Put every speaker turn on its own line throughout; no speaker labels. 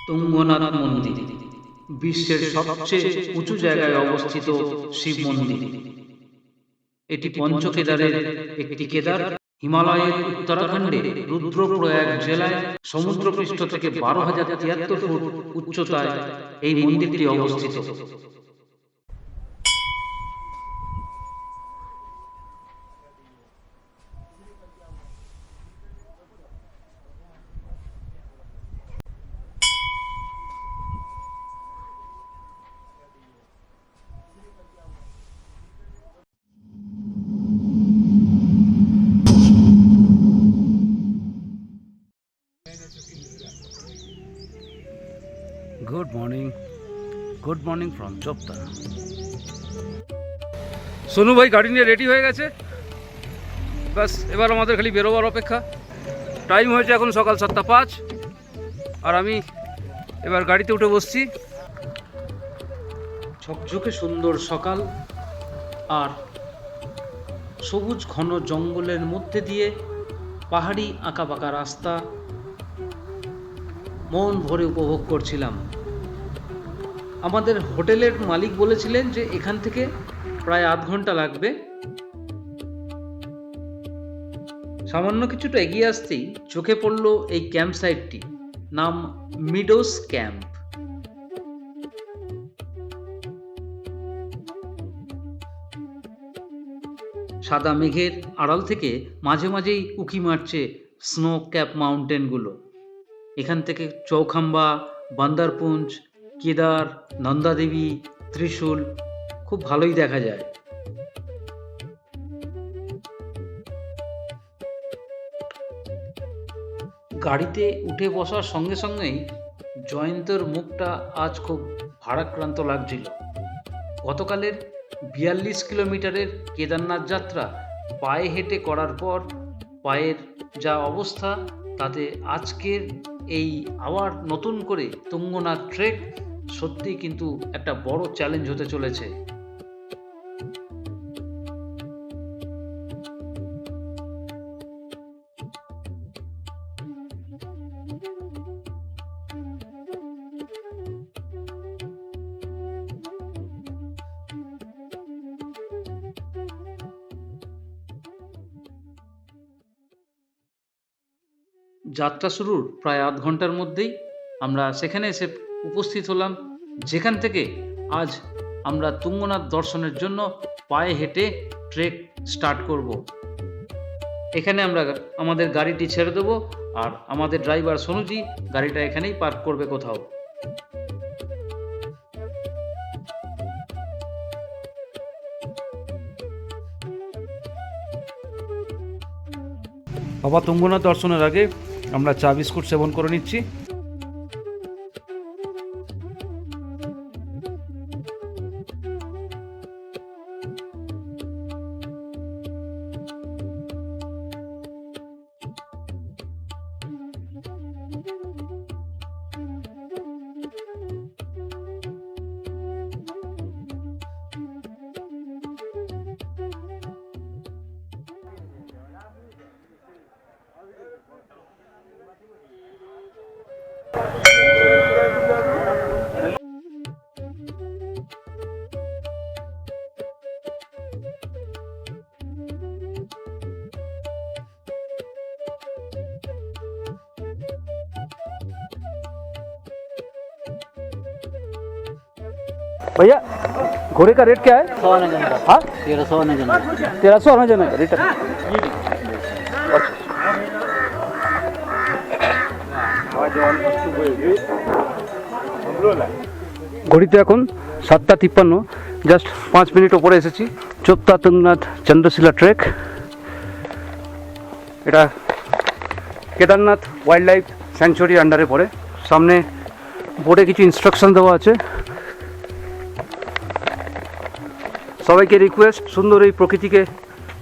তুঙ্গনাথ মন্দির বিশ্বের সবচেয়ে উঁচু জায়গায় অবস্থিত শিব মন্দির। এটি পঞ্চকেদারের একটি কেদার। হিমালয়ের উত্তরাখণ্ডে রুদ্রপ্রয়াগ জেলায় সমুদ্রপৃষ্ঠ থেকে 12,073 ফুট উচ্চতায় এই মন্দিরটি অবস্থিত।
Good morning from Chopta. Sonu ভাই গাড়ি নিয়ে রেডি হয়ে গেছে, বাস এবার আমাদের খালি বেরোবার অপেক্ষা। টাইম হয়েছে এখন সকাল 7:05, আর আমি এবার গাড়িতে উঠে বসছি।
ঝকঝকে সুন্দর সকাল, আর সবুজ ঘন জঙ্গলের মধ্যে দিয়ে পাহাড়ি আঁকাবাঁকা রাস্তা মন ভরে উপভোগ করছিলাম। আমাদের হোটেলের মালিক বলেছিলেন যে এখান থেকে প্রায় আধ ঘন্টা লাগবে। সামান্য কিছুটা এগিয়ে আসতেই চোখে পড়ল এই ক্যাম্প সাইটটি, নাম মিডোস ক্যাম্প। সাদা মেঘের আড়াল থেকে মাঝে মাঝেই উঁকি মারছে স্নো ক্যাপ মাউন্টেনগুলো। এখান থেকে চৌখাম্বা, বান্দারপুঞ্জ, কেদার, নন্দাদেবী, ত্রিশূল খুব ভালোই দেখা যায়। গাড়িতে উঠে বসার সঙ্গে সঙ্গেই জয়ন্তর মুখটা আজ খুব ভারাক্রান্ত লাগছিল। গতকালের 42 কিলোমিটারের কেদারনাথ যাত্রা পায়ে হেঁটে করার পর পায়ের যা অবস্থা, তাতে আজকের এই আবার নতুন করে তুঙ্গনাথ ট্রেক সত্যি কিন্তু একটা বড় চ্যালেঞ্জ হতে চলেছে। যাত্রা শুরুর প্রায় আধ ঘন্টার মধ্যেই আমরা সেখানে এসে উপস্থিত হলাম, যেখান থেকে আজ আমরা তুঙ্গনাথ দর্শনের জন্য পায়ে হেঁটে ট্রেক স্টার্ট করব। এখানে আমরা আমাদের গাড়িটি ছেড়ে দেবো, আর আমাদের ড্রাইভার সোনুজি গাড়িটা এখানেই পার্ক করবে কোথাও।
বাবা তুঙ্গনাথ দর্শনের আগে আমরা চা বিস্কুট সেবন করে নিচ্ছি। भैया घोड़े का रेट क्या है?
100 आने जन का।
हाँ
1300 आने जन का।
1300 आना जाना रिटर्न। ঘড়িতে এখন 7:53, জাস্ট 5 মিনিট ওপরে এসেছি। চোপতা তুঙ্গনাথ চন্দ্রশিলা ট্রেক, এটা কেদারনাথ ওয়াইল্ড লাইফ স্যাংচুয়ারি আন্ডারে পড়ে। সামনে বোর্ডে কিছু ইনস্ট্রাকশন দেওয়া আছে। সবাইকে রিকোয়েস্ট, সুন্দর এই প্রকৃতিকে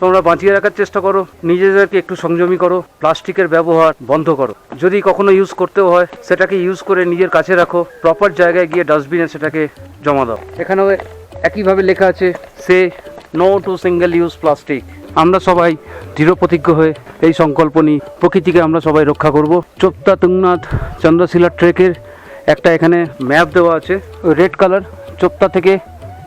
তোমরা বাঁচিয়ে রাখার চেষ্টা করো, নিজেদেরকে একটু সংযমী করো, প্লাস্টিকের ব্যবহার বন্ধ করো। যদি কখনো ইউজ করতেও হয় সেটাকে ইউজ করে নিজের কাছে রাখো, প্রপার জায়গায় গিয়ে ডাস্টবিনে সেটাকে জমা দাও। এখানেও একইভাবে লেখা আছে, say no to single use plastic. আমরা সবাই দৃঢ় প্রতিজ্ঞ হয়ে এই সংকল্প নিই, প্রকৃতিকে আমরা সবাই রক্ষা করব। চোপতা তুঙ্গনাথ চন্দ্রশিলা ট্রেকের একটা এখানে ম্যাপ দেওয়া আছে, রেড কালার। চোপতা থেকে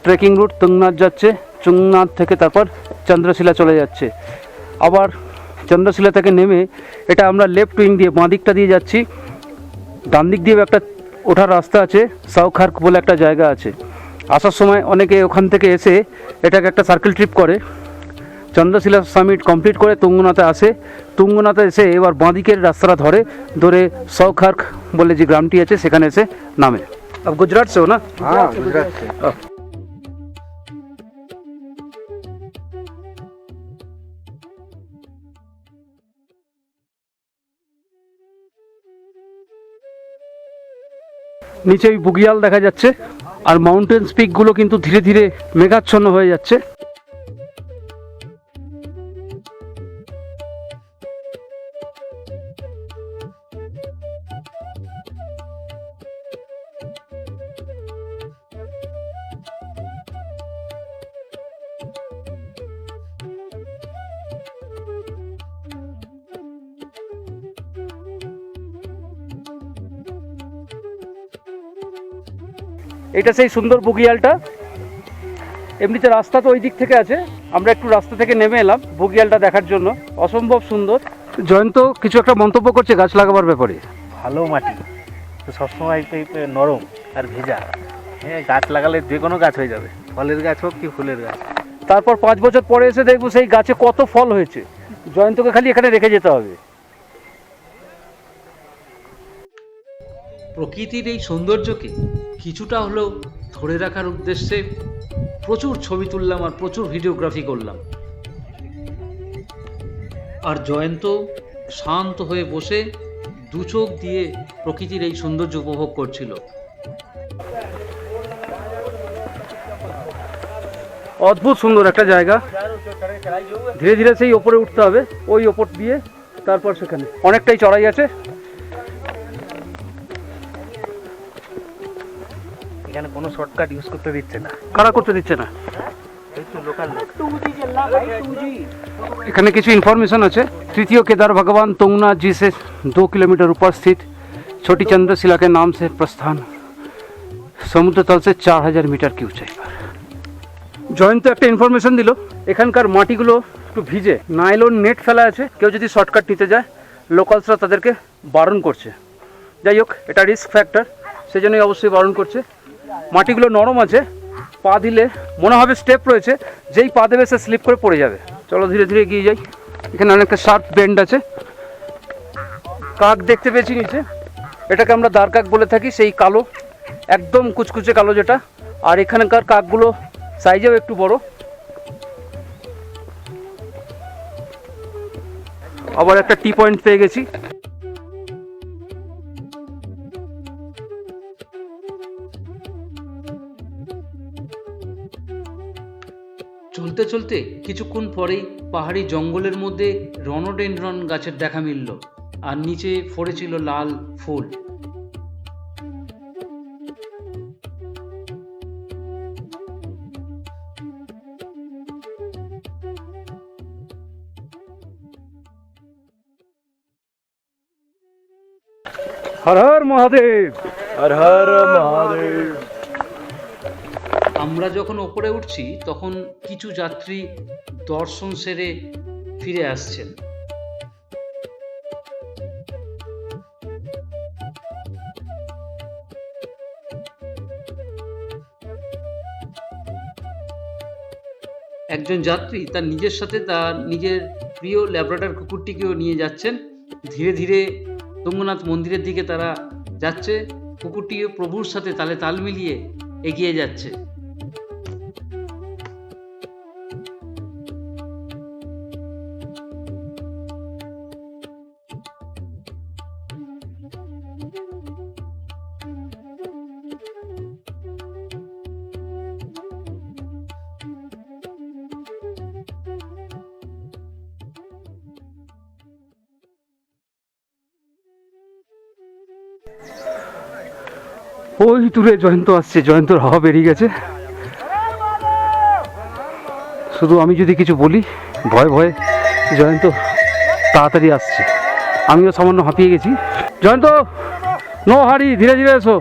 ট্রেকিং রুট তুঙ্গনাথ যাচ্ছে, তুঙ্গনাথ থেকে তারপর চন্দ্রশিলা চলে যাচ্ছে। আবার চন্দ্রশিলা থেকে নেমে এটা আমরা লেফট উইং দিয়ে বাঁ দিকটা দিয়ে যাচ্ছি, ডান দিক দিয়ে একটা ওঠার রাস্তা আছে, সাউখার্ক বলে একটা জায়গা আছে। আসার সময় অনেকে ওখান থেকে এসে এটাকে একটা সার্কেল ট্রিপ করে, চন্দ্রশিলা সামিট কমপ্লিট করে তুঙ্গনাথে আসে। তুঙ্গনাথে এসে এবার বাঁদিকের রাস্তাটা ধরে সাউখার্ক বলে যে গ্রামটি আছে সেখানে এসে নামে। अब गुजरात से हो ना?
हाँ, गुजरात से।
নিচে ওই বুগিয়াল দেখা যাচ্ছে, আর মাউন্টেন স্পিকগুলো কিন্তু ধীরে ধীরে মেঘাচ্ছন্ন হয়ে যাচ্ছে। এটা সেই সুন্দর বুগিয়ালটা। এমনিতে রাস্তা তো ওই দিক থেকে আছে, আমরা একটু রাস্তা থেকে নেমে এলাম বুগিয়ালটা দেখার জন্য। অসম্ভব সুন্দর। জয়ন্ত কিছু একটা মন্তব্য করছে গাছ লাগাবার ব্যাপারে।
ভালো মাটি তো সবসময় নরম আর ভেজা, হ্যাঁ গাছ লাগালে যে কোনো গাছ হয়ে যাবে, ফলের গাছ হোক কি ফুলের গাছ।
তারপর 5 বছর পরে এসে দেখবো সেই গাছে কত ফল হয়েছে। জয়ন্তকে খালি এখানে রেখে যেতে হবে।
প্রকৃতির এই সৌন্দর্যকে কিছুটা হলেও ধরে রাখার উদ্দেশ্যে প্রচুর ছবি তুললাম আর প্রচুর ভিডিওগ্রাফি করলাম। আর জয়ন্ত শান্ত হয়ে বসে দু চোখ দিয়ে প্রকৃতির এই সৌন্দর্য উপভোগ করছিল।
অদ্ভুত সুন্দর একটা জায়গা। ধীরে ধীরে সেই ওপরে উঠতে হবে, ওই ওপর দিয়ে, তারপর সেখানে অনেকটাই চড়াই আছে।
এখানে কোনো শর্টকাট ইউজ করতে দিচ্ছে না।
কারা করতে দিচ্ছে না?
লোকাল
এখানে কিছু ইনফরमेशन আছে। तृतीय केदार भगवान तुंगनाथ जी से 2 किलोमीटर ऊपर स्थित छोटी चंद्रशिला के नाम से प्रस्थान समुद्र तल से 4000 मीटर की ऊंचाई पर। জয়ন্ত একটা ইনফরমেশন দিল, এখানকার মাটিগুলো একটু ভিজে, নাইলন নেট ফেলা আছে, কেউ যদি শর্টকাট নিতে যায় লোকালসরা তাদেরকে বারণ করছে। যাই হোক, এটা রিস্ক ফ্যাক্টর, সেজন্যই অবশ্যই বারণ করছে। মাটিগুলো নরম আছে, পা দিলে মনে হবে স্টেপ রয়েছে, যেই পা দেবে সে স্লিপ করে পড়ে যাবে। চলো ধীরে ধীরে এগিয়ে যাই। এখানে অনেকটা শার্প বেন্ড আছে। কাক দেখতে পেয়েছি নিচে, এটাকে আমরা দাঁড় কাক বলে থাকি, সেই কালো একদম কুচকুচে কালো যেটা। আর এখানকার কাকগুলো সাইজেও একটু বড়। আবার একটা টি পয়েন্ট পেয়ে গেছি।
চলতে চলতে কিছুক্ষণ পরেই পাহাড়ি জঙ্গলের মধ্যে রনোডেনড্রন গাছের দেখা মিলল, আর নিচে ফোড়েছিল লাল ফুল।
হর হর মহাদেব।
হর হর মহাদেব।
আমরা যখন ওপরে উঠছি তখন কিছু যাত্রী দর্শন সেরে ফিরে আসছেন। একজন যাত্রী তার নিজের সাথে তার নিজের প্রিয় ল্যাব্রাডর কুকুরটিকেও নিয়ে যাচ্ছেন। ধীরে ধীরে তুঙ্গনাথ মন্দিরের দিকে তারা যাচ্ছে। কুকুরটিও প্রভুর সাথে তালে তাল মিলিয়ে এগিয়ে যাচ্ছে।
ওই দূরে জয়ন্ত আসছে, জয়ন্তর হাওয়া বেরিয়ে গেছে। শুধু আমি যদি কিছু বলি, ভয় ভয়ে জয়ন্ত তাড়াতাড়ি আসছে। আমিও সামান্য হাঁপিয়ে গেছি। জয়ন্ত নো হারি, ধীরে ধীরে এসো।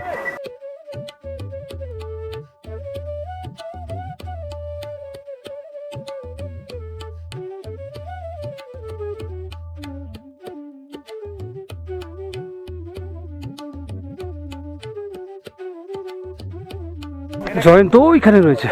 জয়ন্ত ওইখানে রয়েছে।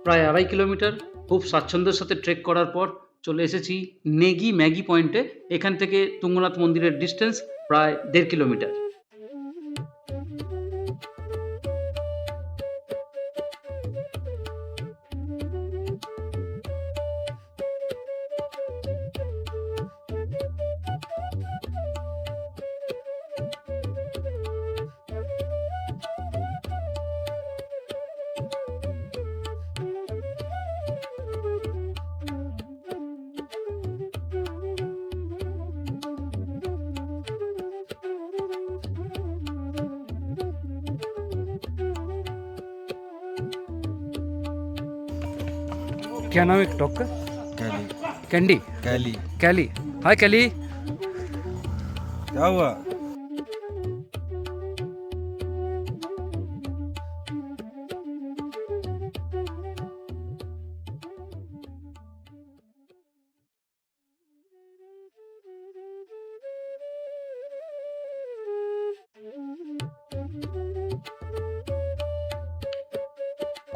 প্রায় 2.5 কিলোমিটার খুব স্বাচ্ছন্দ্যের সাথে ট্রেক করার পর চলে এসেছি নেগি ম্যাগি পয়েন্টে। এখান থেকে তুঙ্গনাথ মন্দিরের ডিস্টেন্স প্রায় 1.5 কিলোমিটার।
क्या नाम है डॉग का?
कैली
कैंडी,
कैली
कैली। हाय कैली।
क्या हुआ?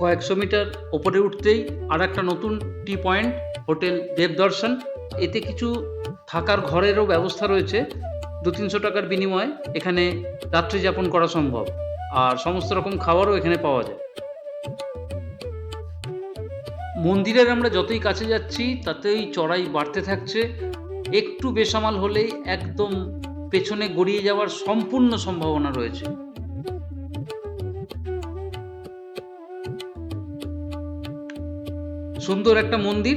কয়েকশো মিটার ওপরে উঠতেই আর একটা নতুন টি পয়েন্ট, হোটেল দেবদর্শন। এতে কিছু থাকার ঘরেরও ব্যবস্থা রয়েছে। 200-300 টাকার বিনিময়ে এখানে রাত্রি যাপন করা সম্ভব, আর সমস্ত রকম খাবারও এখানে পাওয়া যায়। মন্দিরের আমরা যতই কাছে যাচ্ছি তাতেই চড়াই বাড়তে থাকছে। একটু বেসামাল হলেই একদম পেছনে গড়িয়ে যাওয়ার সম্পূর্ণ সম্ভাবনা রয়েছে। সুন্দর একটা মন্দির,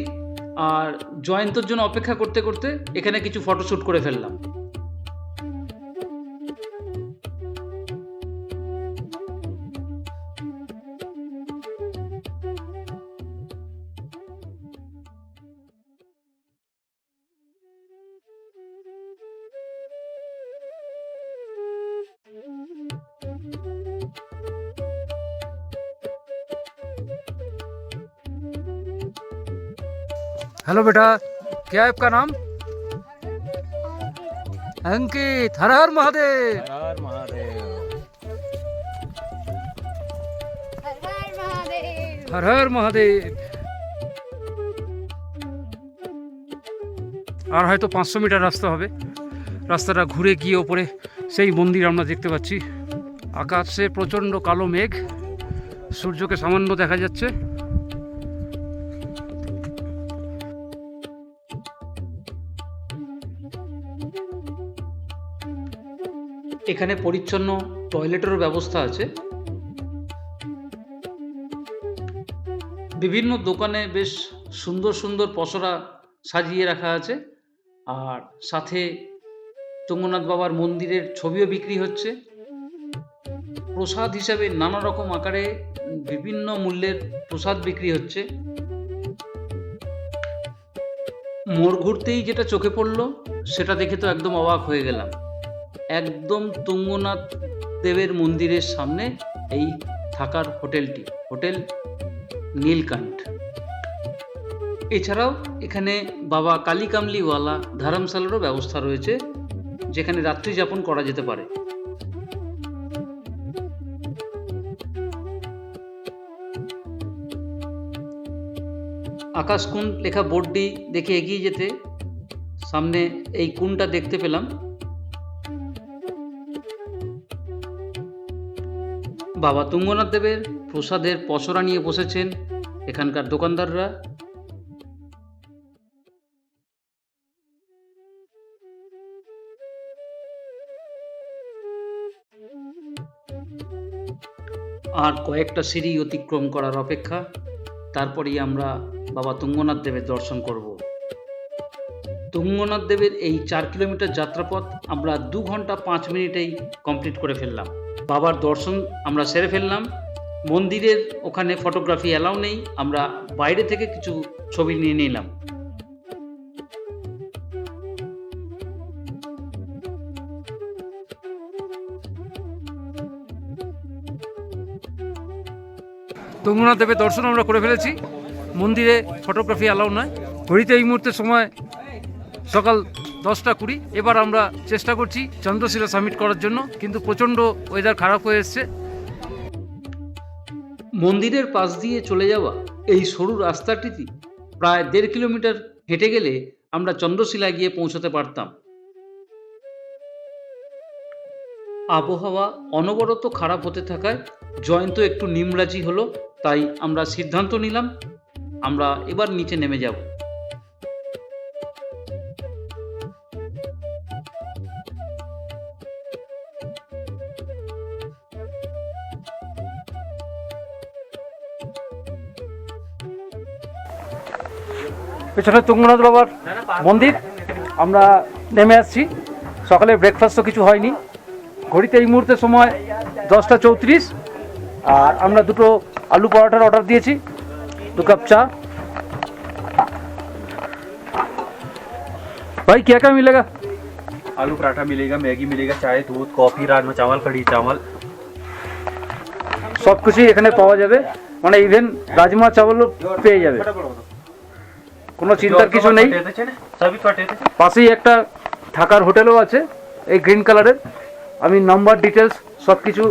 আর জয়ন্তর জন্য অপেক্ষা করতে করতে এখানে কিছু ফটোশ্যুট করে ফেললাম।
हेलो बेटा, क्या है आपका नाम? अंकित। हर हर महादेव।
हर महादेव।
हर हर महादेव। আর হয়তো 500 মিটার রাস্তা হবে। রাস্তাটা ঘুরে গিয়ে ওপরে সেই মন্দির আমরা দেখতে পাচ্ছি। আকাশে প্রচণ্ড কালো মেঘ, সূর্যকে সামান্য দেখা যাচ্ছে।
এখানে পরিচ্ছন্ন টয়লেটেরও ব্যবস্থা আছে। বিভিন্ন দোকানে বেশ সুন্দর সুন্দর পসরা সাজিয়ে রাখা আছে, আর সাথে তুঙ্গনাথ বাবার মন্দিরের ছবিও বিক্রি হচ্ছে। প্রসাদ হিসাবে নানা রকম আকারে বিভিন্ন মূল্যের প্রসাদ বিক্রি হচ্ছে। মোড় ঘুরতেই যেটা চোখে পড়লো সেটা দেখে তো একদম অবাক হয়ে গেলাম। একদম তুঙ্গনাথ দেবের মন্দিরের সামনে এই থাকার হোটেলটি, হোটেল নীলকণ্ঠ। এছাড়াও এখানে বাবা কালী কামলিওয়ালা ধর্মশালারও ব্যবস্থা রয়েছে, যেখানে রাত্রি যাপন করা যেতে পারে। আকাশকুণ্ড লেখা বোর্ডটি দেখে এগিয়ে যেতে সামনে এই কুণ্ডটা দেখতে পেলাম। বাবা তুঙ্গনাথ দেবের প্রসাদের পসরা নিয়ে বসেছেন এখানকার দোকানদাররা। আর কয়েকটা সিঁড়ি অতিক্রম করার অপেক্ষা, তারপরেই আমরা বাবা তুঙ্গনাথ দেবের দর্শন করব। তুঙ্গনাথ দেবের এই 4 কিলোমিটার যাত্রাপথ আমরা 2 ঘন্টা 5 মিনিটেই কমপ্লিট করে ফেললাম। বাবার দর্শন আমরা সেরে ফেললাম। মন্দিরের ওখানে ফটোগ্রাফি অ্যালাউ নেই, আমরা বাইরে থেকে কিছু ছবি নিয়ে নিলাম।
তুঙ্গনাথ দেবের দর্শন আমরা করে ফেলেছি। মন্দিরে ফটোগ্রাফি অ্যালাউ নয়। ঘড়িতে এই মুহূর্তে সময় সকাল 10:20। এবার আমরা চেষ্টা করছি চন্দ্রশিলা সামিট করার জন্য, কিন্তু প্রচণ্ড ওয়েদার খারাপ হয়ে এসছে।
মন্দিরের পাশ দিয়ে চলে যাওয়া এই সরু রাস্তাটিতে প্রায় 1.5 কিলোমিটার হেঁটে গেলে আমরা চন্দ্রশিলায় গিয়ে পৌঁছতে পারতাম। আবহাওয়া অনবরত খারাপ হতে থাকায় জয়ন্ত একটু নিমরাজি হলো, তাই আমরা সিদ্ধান্ত নিলাম আমরা এবার নিচে নেমে যাব।
পেছনে তুঙ্গনাথ বাবার মন্দির, আমরা নেমে আসছি। সকালে ব্রেকফাস্ট তো কিছু হয়নি। ঘড়িতে এই মুহূর্তে সময় 10:34, আর আমরা 2 আলু পরোটার অর্ডার দিয়েছি, 2 কাপ চা। भाई क्या क्या मिलेगा?
आलू पराठा मिलेगा, मैगी मिलेगा, चाय दूध कॉफ़ी, राजमा चावल, कढ़ी चावल।
সব কিছুই এখানে পাওয়া যাবে, মানে ইভেন রাজমা চাওয়ালও পেয়ে যাবে, কোনো চিন্তার কিছু নেই।
सभी फटे थे।
পাশেই একটা থাকার হোটেলও আছে এই গ্রিন কালারের। আমি নাম্বার ডিটেলস সব কিছু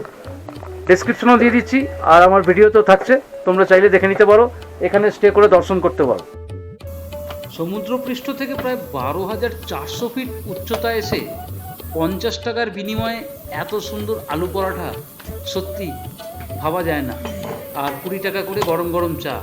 ডেসক্রিপশনেও দিয়ে দিচ্ছি, আর আমার ভিডিওতেও থাকছে, তোমরা চাইলে দেখে নিতে পারো, এখানে স্টে করে দর্শন করতে পারো।
সমুদ্রপৃষ্ঠ থেকে প্রায় 12,400 ফিট উচ্চতায় এসে 50 টাকার বিনিময়ে এত সুন্দর আলু পরাঠা সত্যি ভাবা যায় না। আর 20 টাকা করে গরম গরম চা।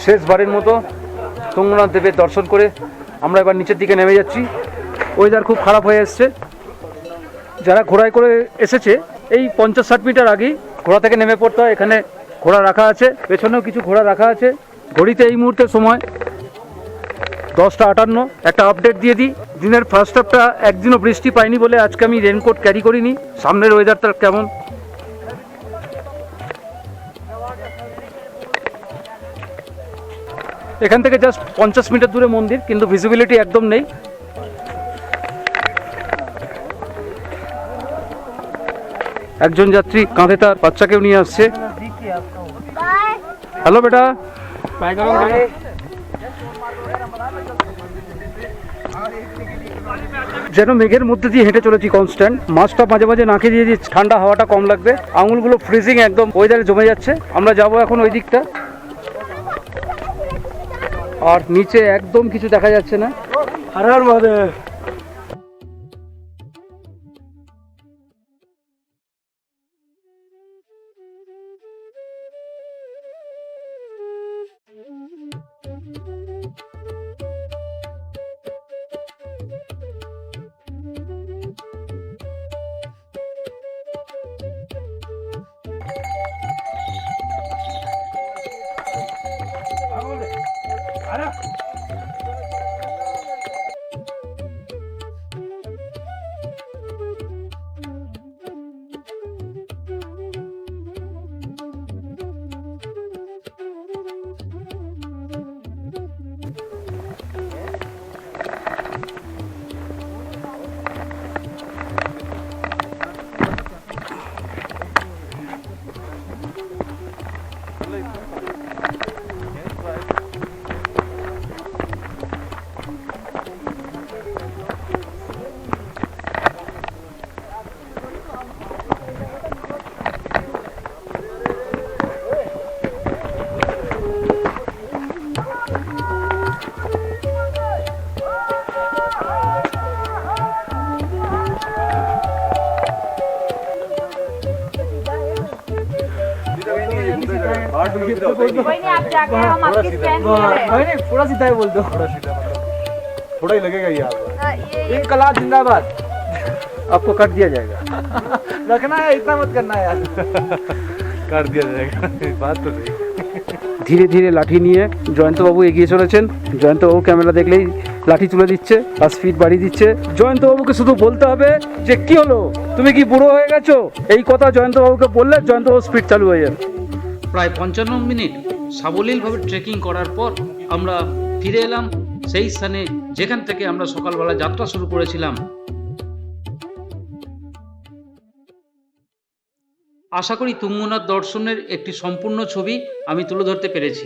শেষবারের মতো তুঙ্গনাথ দেবের দর্শন করে আমরা এবার নিচের দিকে নেমে যাচ্ছি। ওয়েদার খুব খারাপ হয়ে এসছে। যারা ঘোড়ায় করে এসেছে এই 50-60 মিটার আগেই ঘোড়া থেকে নেমে পড়তে হয়। এখানে ঘোড়া রাখা আছে, পেছনেও কিছু ঘোড়া রাখা আছে। ঘড়িতে এই মুহূর্তে সময় 10:58। একটা আপডেট দিয়ে দিই, দিনের ফার্স্ট হাফটা একদিনও বৃষ্টি পাইনি বলে আজকে আমি রেনকোট ক্যারি করিনি। সামনের ওয়েদারটা কেমন এখান থেকে জাস্ট 50 মিটার দূরে মন্দির, কিন্তু ভিজিবিলিটি একদম নেই। একজন যাত্রী কাঁধে তার বাচ্চাকেও নিয়ে আসছে। হ্যালো বেটা, যেন মেঘের মধ্যে দিয়ে হেঁটে চলেছি কনস্ট্যান্ট। মাছটা মাঝে মাঝে নাকে দিয়ে দিচ্ছি, ঠান্ডা হাওয়াটা কম লাগবে। আঙুলগুলো ফ্রিজিং একদম ওয়েদারে জমে যাচ্ছে। আমরা যাব এখন ওই দিকটা, আর নিচে একদম কিছু দেখা যাচ্ছে না। হর হর মহাদেব।
कोई नहीं, आप जाके हम आपकी स्टैंड में हैं।
थोड़ा सीधा ही बोल दो,
थोड़ा ही लगेगा ये आपका।
ये
इनकलाब जिंदाबाद।
आपको काट दिया जाएगा।
रखना है, इतना मत करना है यार।
कर दिया जाएगा, बात तो सही।
ধীরে ধীরে লাঠি নিয়ে জয়ন্তবাবু এগিয়ে চলেছেন। জয়ন্তবাবু ক্যামেরা দেখলেই লাঠি তুলে দিচ্ছে আর স্পিড বাড়িয়ে দিচ্ছে। জয়ন্তবাবুকে শুধু বলতে হবে যে কি হলো, তুমি কি বুড়ো হয়ে গেছো, এই কথা জয়ন্তবাবুকে বললে জয়ন্তবাবু স্পিড চালু হয়ে যাবে।
প্রায় 55 মিনিট সাবলীলভাবে ট্রেকিং করার পর আমরা ফিরে এলাম সেই স্থানে যেখান থেকে আমরা সকালবেলা যাত্রা শুরু করেছিলাম। আশা করি তুঙ্গনাথ দর্শনের একটি সম্পূর্ণ ছবি আমি তুলে ধরতে পেরেছি।